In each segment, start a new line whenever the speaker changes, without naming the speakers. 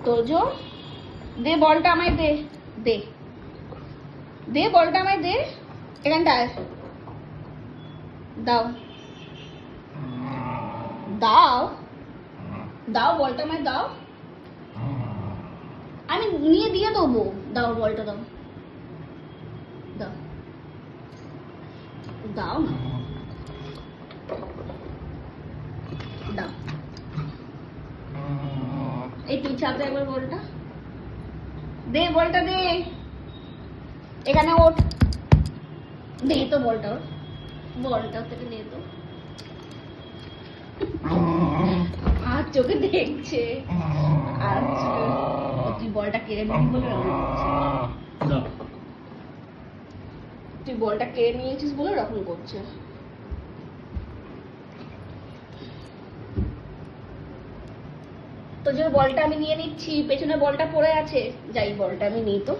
তোজো দে বলটা আমায় দে, দে দে বলটা আমায় দে, এখানটায় দাও দাও দাও বলটা আমায় দাও, আমি নিয়ে দিয়ে দেবো, দাও বলটা দাও, দাও দাও না, দাও এই তুই চাপে একবার বলটা দে, বলটা দে, এখানে ওঠ, দে তো বলটা, ওর বলটা থেকে নিয়ে তো, আর চোখে দেখছে, আচ্ছা তুই বলটা কেড়ে নিবি বলে এরকম করছে, তুই বলটা কেড়ে নিয়েছিস বলে এরকম করছে। তো যে বলটা আমি নিয়ে নিচ্ছি, পেছনে বলটা পড়ে আছে, যাই বলটা আমি নিই তো,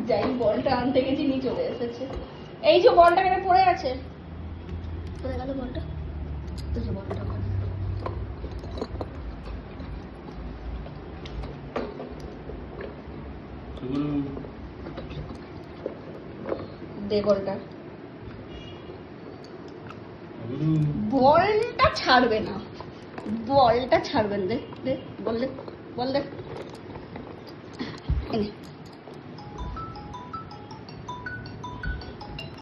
যাই বলটা আনতে গেছি নিয়ে চলে এসেছে, এই যে বলটা এখানে পড়ে আছে, পড়ে গেল বলটা, তো যে বলটা দে, বলটা বলটা ছাড়বে না, বলটা ছাড়বেন, দে দে বল, দে বল, দে এনে